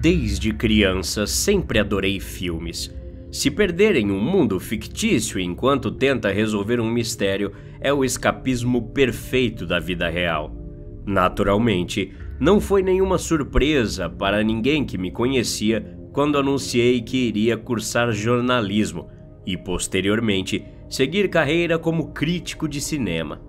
Desde criança, sempre adorei filmes. Se perder em um mundo fictício enquanto tenta resolver um mistério é o escapismo perfeito da vida real. Naturalmente, não foi nenhuma surpresa para ninguém que me conhecia quando anunciei que iria cursar jornalismo e, posteriormente, seguir carreira como crítico de cinema.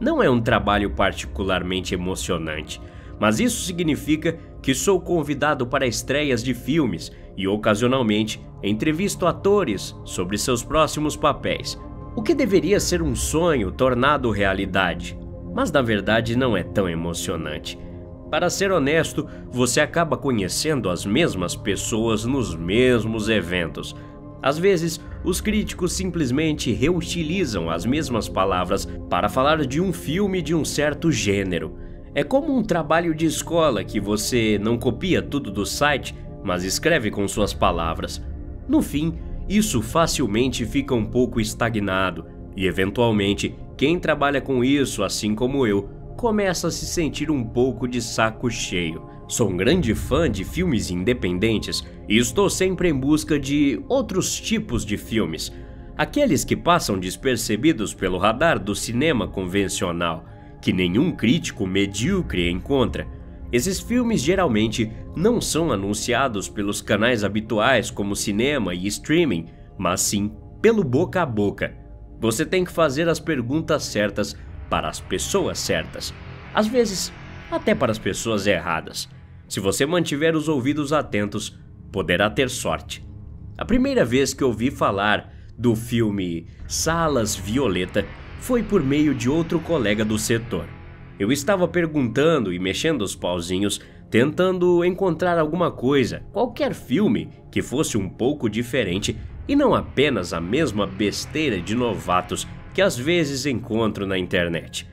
Não é um trabalho particularmente emocionante, mas isso significa que sou convidado para estreias de filmes e, ocasionalmente, entrevisto atores sobre seus próximos papéis, o que deveria ser um sonho tornado realidade, mas na verdade não é tão emocionante. Para ser honesto, você acaba conhecendo as mesmas pessoas nos mesmos eventos. Às vezes, os críticos simplesmente reutilizam as mesmas palavras para falar de um filme de um certo gênero. É como um trabalho de escola que você não copia tudo do site, mas escreve com suas palavras. No fim, isso facilmente fica um pouco estagnado e, eventualmente, quem trabalha com isso, assim como eu, começa a se sentir um pouco de saco cheio. Sou um grande fã de filmes independentes e estou sempre em busca de outros tipos de filmes, aqueles que passam despercebidos pelo radar do cinema convencional, que nenhum crítico medíocre encontra. Esses filmes geralmente não são anunciados pelos canais habituais como cinema e streaming, mas sim pelo boca a boca. Você tem que fazer as perguntas certas para as pessoas certas, às vezes até para as pessoas erradas. Se você mantiver os ouvidos atentos, poderá ter sorte. A primeira vez que ouvi falar do filme Salas Violeta foi por meio de outro colega do setor. Eu estava perguntando e mexendo os pauzinhos, tentando encontrar alguma coisa, qualquer filme que fosse um pouco diferente e não apenas a mesma besteira de novatos que às vezes encontro na internet.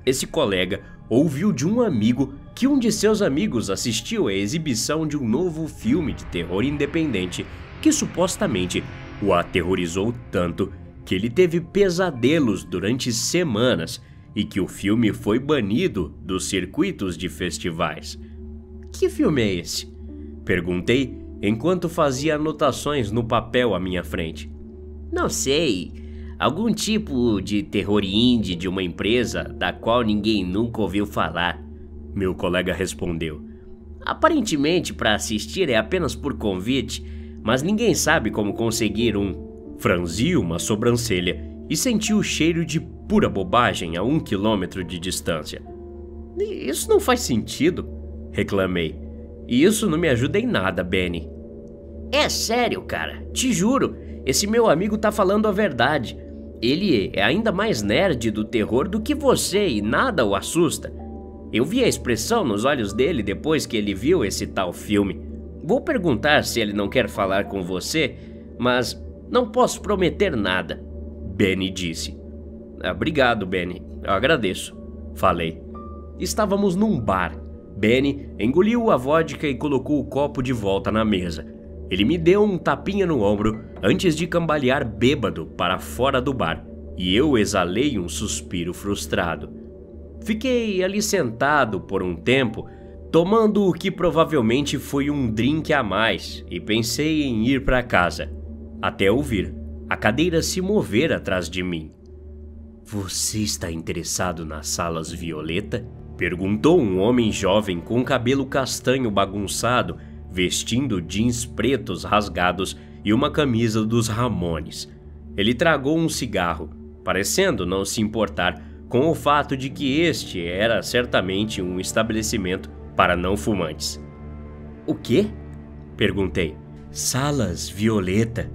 Esse colega ouviu de um amigo que um de seus amigos assistiu à exibição de um novo filme de terror independente que supostamente o aterrorizou tanto que ele teve pesadelos durante semanas e que o filme foi banido dos circuitos de festivais. Que filme é esse? Perguntei enquanto fazia anotações no papel à minha frente. Não sei, algum tipo de terror indie de uma empresa da qual ninguém nunca ouviu falar, meu colega respondeu. Aparentemente para assistir é apenas por convite, mas ninguém sabe como conseguir um. Franzi uma sobrancelha e senti o cheiro de pura bobagem a 1 quilômetro de distância. Isso não faz sentido, reclamei. E isso não me ajuda em nada, Benny. É sério, cara, te juro, esse meu amigo tá falando a verdade. Ele é ainda mais nerd do terror do que você e nada o assusta. Eu vi a expressão nos olhos dele depois que ele viu esse tal filme. Vou perguntar se ele não quer falar com você, mas não posso prometer nada, Benny disse. Obrigado, Benny, eu agradeço, falei. Estávamos num bar. Benny engoliu a vodka e colocou o copo de volta na mesa. Ele me deu um tapinha no ombro antes de cambalear bêbado para fora do bar, e eu exalei um suspiro frustrado. Fiquei ali sentado por um tempo, tomando o que provavelmente foi um drink a mais, e pensei em ir para casa, até ouvir a cadeira se mover atrás de mim. Você está interessado nas Salas Violeta? Perguntou um homem jovem com cabelo castanho bagunçado, vestindo jeans pretos rasgados e uma camisa dos Ramones. Ele tragou um cigarro, parecendo não se importar com o fato de que este era certamente um estabelecimento para não fumantes. O quê? Perguntei. Salas Violeta,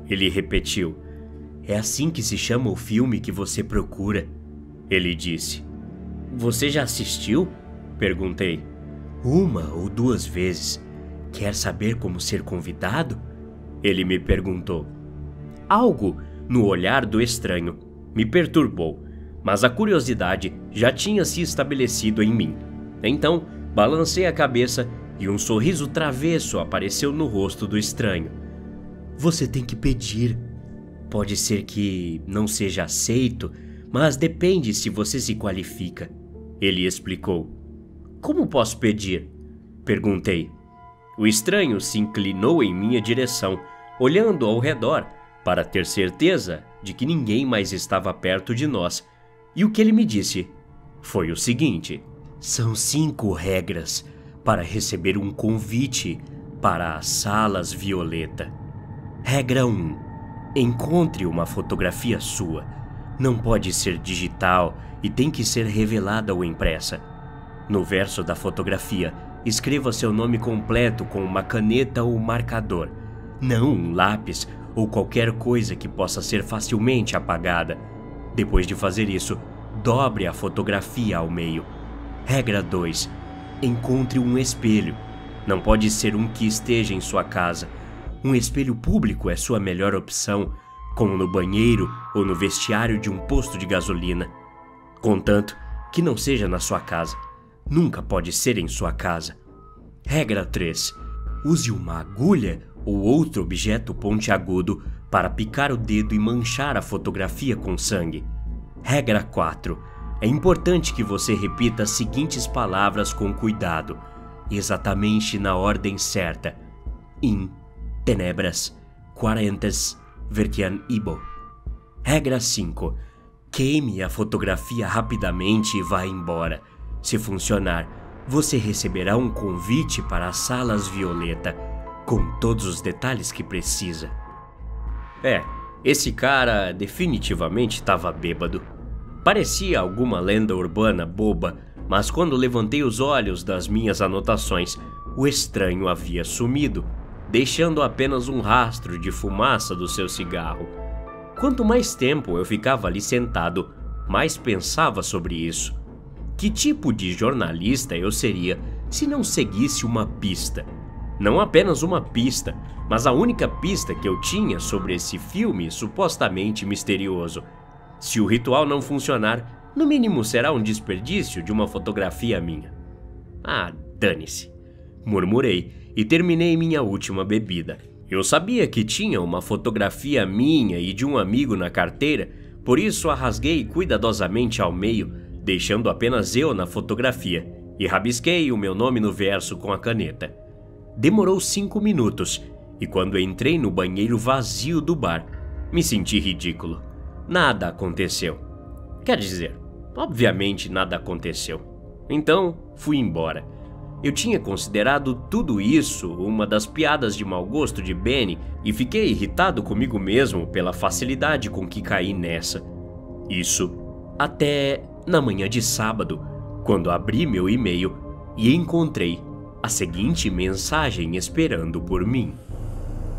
ele repetiu. É assim que se chama o filme que você procura, ele disse. Você já assistiu? Perguntei. 1 ou 2 vezes. Quer saber como ser convidado? Ele me perguntou. Algo no olhar do estranho me perturbou, mas a curiosidade já tinha se estabelecido em mim. Então, balancei a cabeça e um sorriso travesso apareceu no rosto do estranho. Você tem que pedir. Pode ser que não seja aceito, mas depende se você se qualifica, ele explicou. Como posso pedir? Perguntei. O estranho se inclinou em minha direção, olhando ao redor para ter certeza de que ninguém mais estava perto de nós. E o que ele me disse foi o seguinte: são 5 regras para receber um convite para as Salas Violeta. Regra 1. Encontre uma fotografia sua. Não pode ser digital e tem que ser revelada ou impressa. No verso da fotografia, escreva seu nome completo com uma caneta ou marcador, não um lápis ou qualquer coisa que possa ser facilmente apagada. Depois de fazer isso, dobre a fotografia ao meio. Regra 2. Encontre um espelho. Não pode ser um que esteja em sua casa. Um espelho público é sua melhor opção, como no banheiro ou no vestiário de um posto de gasolina. Contanto que não seja na sua casa. Nunca pode ser em sua casa. Regra 3. Use uma agulha ou outro objeto pontiagudo para picar o dedo e manchar a fotografia com sangue. Regra 4. É importante que você repita as seguintes palavras com cuidado, exatamente na ordem certa. In tenebras quarentes vertian ibo. Regra 5. Queime a fotografia rapidamente e vá embora. Se funcionar, você receberá um convite para as Salas Violeta, com todos os detalhes que precisa. Esse cara definitivamente estava bêbado. Parecia alguma lenda urbana boba, mas quando levantei os olhos das minhas anotações, o estranho havia sumido, deixando apenas um rastro de fumaça do seu cigarro. Quanto mais tempo eu ficava ali sentado, mais pensava sobre isso. Que tipo de jornalista eu seria se não seguisse uma pista? Não apenas uma pista, mas a única pista que eu tinha sobre esse filme supostamente misterioso. Se o ritual não funcionar, no mínimo será um desperdício de uma fotografia minha. Dane-se, murmurei e terminei minha última bebida. Eu sabia que tinha uma fotografia minha e de um amigo na carteira, por isso a rasguei cuidadosamente ao meio, deixando apenas eu na fotografia, e rabisquei o meu nome no verso com a caneta. Demorou 5 minutos, e quando entrei no banheiro vazio do bar, me senti ridículo. Nada aconteceu. Quer dizer, obviamente nada aconteceu. Então, fui embora. Eu tinha considerado tudo isso uma das piadas de mau gosto de Benny e fiquei irritado comigo mesmo pela facilidade com que caí nessa. Isso até na manhã de sábado, quando abri meu e-mail e encontrei a seguinte mensagem esperando por mim.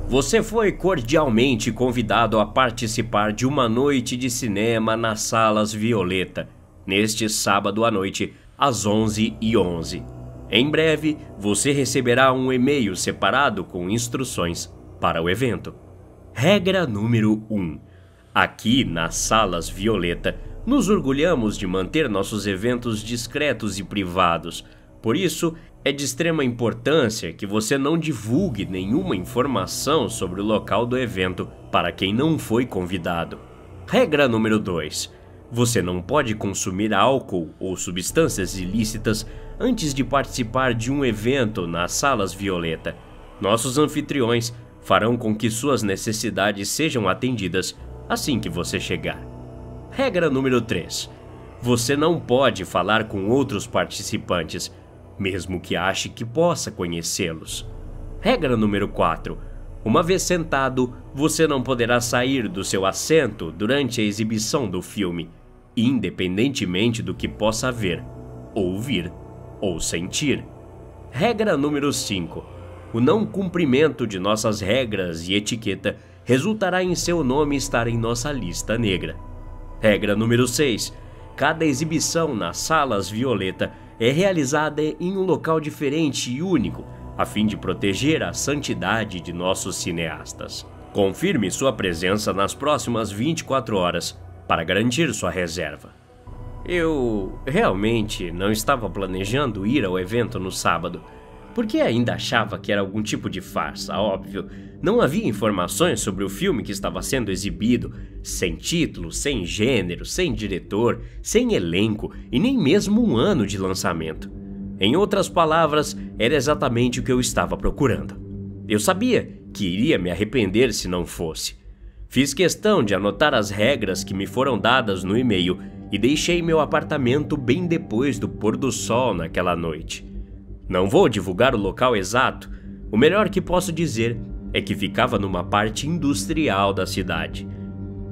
Você foi cordialmente convidado a participar de uma noite de cinema nas Salas Violeta, neste sábado à noite, às 11h11. Em breve, você receberá um e-mail separado com instruções para o evento. Regra número 1. Aqui nas Salas Violeta, nos orgulhamos de manter nossos eventos discretos e privados. Por isso, é de extrema importância que você não divulgue nenhuma informação sobre o local do evento para quem não foi convidado. Regra número 2. Você não pode consumir álcool ou substâncias ilícitas antes de participar de um evento nas Salas Violeta. Nossos anfitriões farão com que suas necessidades sejam atendidas assim que você chegar. Regra número 3. Você não pode falar com outros participantes, mesmo que ache que possa conhecê-los. Regra número 4. Uma vez sentado, você não poderá sair do seu assento durante a exibição do filme, independentemente do que possa ver, ouvir ou sentir. Regra número 5. O não cumprimento de nossas regras e etiqueta resultará em seu nome estar em nossa lista negra. Regra número 6. Cada exibição nas Salas Violeta é realizada em um local diferente e único, a fim de proteger a santidade de nossos cineastas. Confirme sua presença nas próximas 24 horas para garantir sua reserva. Eu realmente não estava planejando ir ao evento no sábado, porque ainda achava que era algum tipo de farsa, óbvio. Não havia informações sobre o filme que estava sendo exibido, sem título, sem gênero, sem diretor, sem elenco e nem mesmo um ano de lançamento. Em outras palavras, era exatamente o que eu estava procurando. Eu sabia que iria me arrepender se não fosse. Fiz questão de anotar as regras que me foram dadas no e-mail e deixei meu apartamento bem depois do pôr do sol naquela noite. Não vou divulgar o local exato, o melhor que posso dizer é que ficava numa parte industrial da cidade.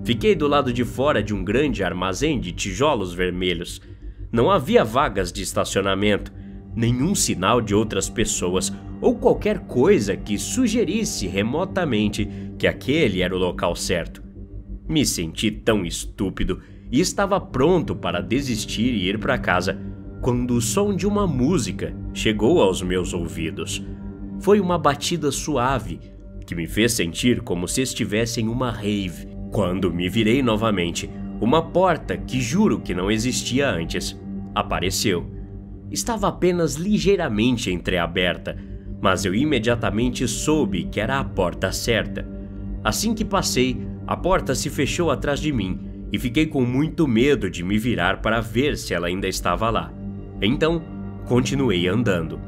Fiquei do lado de fora de um grande armazém de tijolos vermelhos. Não havia vagas de estacionamento, nenhum sinal de outras pessoas ou qualquer coisa que sugerisse remotamente que aquele era o local certo. Me senti tão estúpido e estava pronto para desistir e ir para casa quando o som de uma música chegou aos meus ouvidos. Foi uma batida suave que me fez sentir como se estivesse em uma rave. Quando me virei novamente, uma porta que juro que não existia antes apareceu. Estava apenas ligeiramente entreaberta, mas eu imediatamente soube que era a porta certa. Assim que passei, a porta se fechou atrás de mim e fiquei com muito medo de me virar para ver se ela ainda estava lá. Então, continuei andando.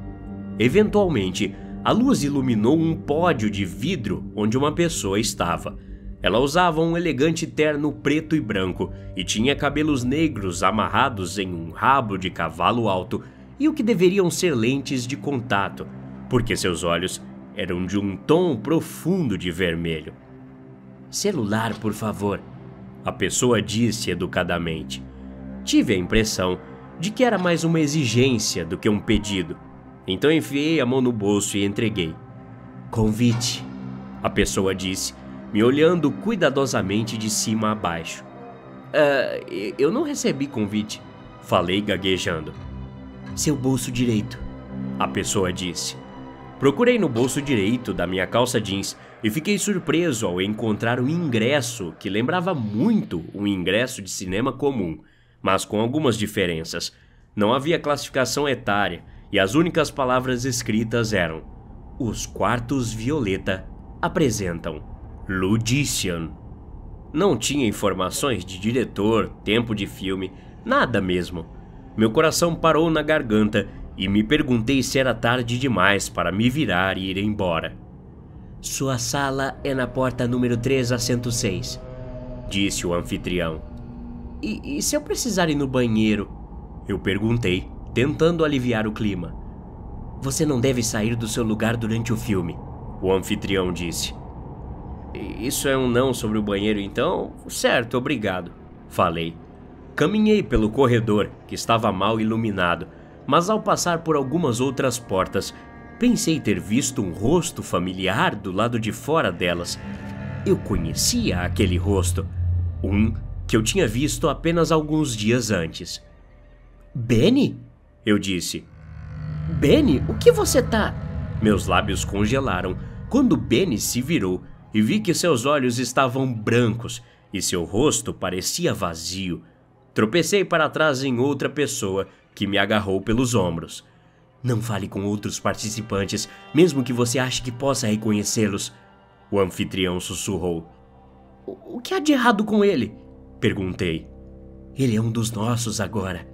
Eventualmente, a luz iluminou um pódio de vidro onde uma pessoa estava. Ela usava um elegante terno preto e branco e tinha cabelos negros amarrados em um rabo de cavalo alto e o que deveriam ser lentes de contato, porque seus olhos eram de um tom profundo de vermelho. "Celular, por favor", a pessoa disse educadamente. Tive a impressão de que era mais uma exigência do que um pedido, então enfiei a mão no bolso e entreguei. "Convite", a pessoa disse, me olhando cuidadosamente de cima a baixo. Eu não recebi convite", falei gaguejando. "Seu bolso direito", a pessoa disse. Procurei no bolso direito da minha calça jeans e fiquei surpreso ao encontrar um ingresso que lembrava muito um ingresso de cinema comum, mas com algumas diferenças. Não havia classificação etária e as únicas palavras escritas eram: "Os quartos Violeta apresentam Ludician". Não tinha informações de diretor, tempo de filme, nada mesmo. Meu coração parou na garganta e me perguntei se era tarde demais para me virar e ir embora. "Sua sala é na porta número 3, assento 6, disse o anfitrião. E se eu precisar ir no banheiro?" Eu perguntei, tentando aliviar o clima. "Você não deve sair do seu lugar durante o filme", o anfitrião disse. "Isso é um não sobre o banheiro então? Certo, obrigado", falei. Caminhei pelo corredor, que estava mal iluminado, mas ao passar por algumas outras portas, pensei ter visto um rosto familiar do lado de fora delas. Eu conhecia aquele rosto, um que eu tinha visto apenas alguns dias antes. "Benny?", eu disse. "Benny, o que você tá?" Meus lábios congelaram quando Benny se virou e vi que seus olhos estavam brancos e seu rosto parecia vazio. Tropecei para trás em outra pessoa que me agarrou pelos ombros. "Não fale com outros participantes, mesmo que você ache que possa reconhecê-los", o anfitrião sussurrou. O que há de errado com ele?", perguntei. "Ele é um dos nossos agora."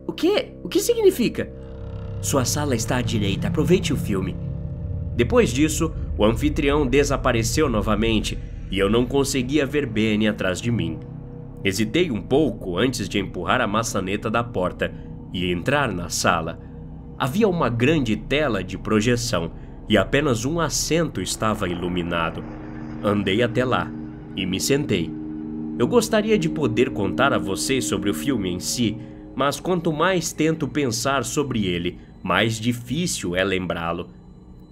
O quê? O que significa?" "Sua sala está à direita, aproveite o filme." Depois disso, o anfitrião desapareceu novamente e eu não conseguia ver Benny atrás de mim. Hesitei um pouco antes de empurrar a maçaneta da porta e entrar na sala. Havia uma grande tela de projeção e apenas um assento estava iluminado. Andei até lá e me sentei. Eu gostaria de poder contar a vocês sobre o filme em si, mas quanto mais tento pensar sobre ele, mais difícil é lembrá-lo.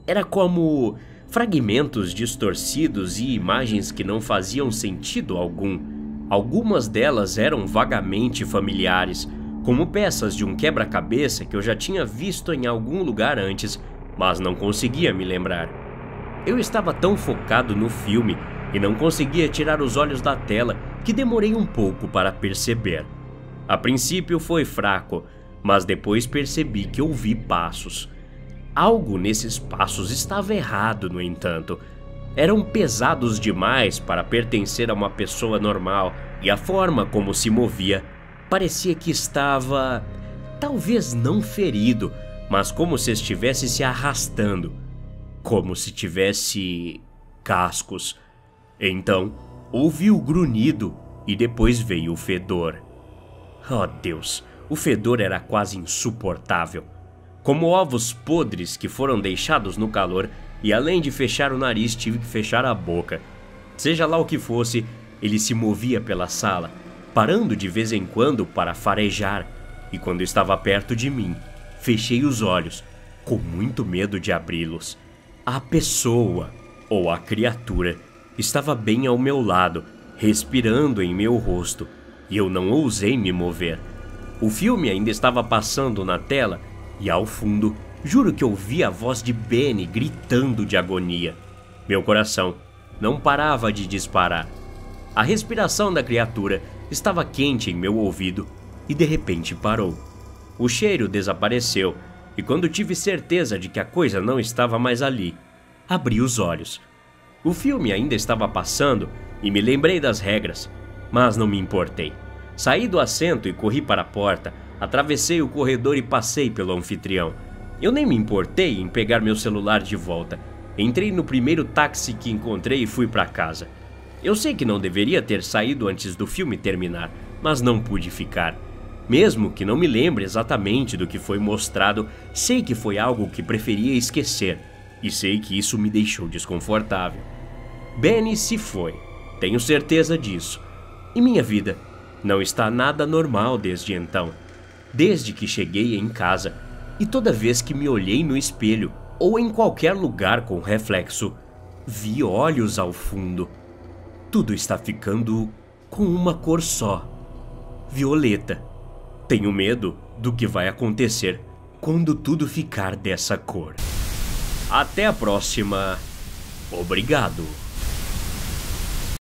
Era como fragmentos distorcidos e imagens que não faziam sentido algum. Algumas delas eram vagamente familiares, como peças de um quebra-cabeça que eu já tinha visto em algum lugar antes, mas não conseguia me lembrar. Eu estava tão focado no filme e não conseguia tirar os olhos da tela que demorei um pouco para perceber. A princípio foi fraco, mas depois percebi que ouvi passos. Algo nesses passos estava errado, no entanto. Eram pesados demais para pertencer a uma pessoa normal, e a forma como se movia parecia que estava Talvez não ferido, mas como se estivesse se arrastando. Como se tivesse cascos. Então, ouvi o grunhido e depois veio o fedor. Oh Deus, o fedor era quase insuportável. Como ovos podres que foram deixados no calor e além de fechar o nariz tive que fechar a boca. Seja lá o que fosse, ele se movia pela sala, parando de vez em quando para farejar, e quando estava perto de mim, fechei os olhos, com muito medo de abri-los. A pessoa, ou a criatura, estava bem ao meu lado, respirando em meu rosto, e eu não ousei me mover. O filme ainda estava passando na tela, e ao fundo, juro que ouvi a voz de Benny gritando de agonia. Meu coração não parava de disparar. A respiração da criatura estava quente em meu ouvido e de repente parou. O cheiro desapareceu e quando tive certeza de que a coisa não estava mais ali, abri os olhos. O filme ainda estava passando e me lembrei das regras, mas não me importei. Saí do assento e corri para a porta, atravessei o corredor e passei pelo anfitrião. Eu nem me importei em pegar meu celular de volta. Entrei no primeiro táxi que encontrei e fui para casa. Eu sei que não deveria ter saído antes do filme terminar, mas não pude ficar. Mesmo que não me lembre exatamente do que foi mostrado, sei que foi algo que preferia esquecer, e sei que isso me deixou desconfortável. Benny se foi, tenho certeza disso. E minha vida não está nada normal desde então. Desde que cheguei em casa, e toda vez que me olhei no espelho, ou em qualquer lugar com reflexo, vi olhos ao fundo. Tudo está ficando com uma cor só, violeta. Tenho medo do que vai acontecer quando tudo ficar dessa cor. Até a próxima. Obrigado.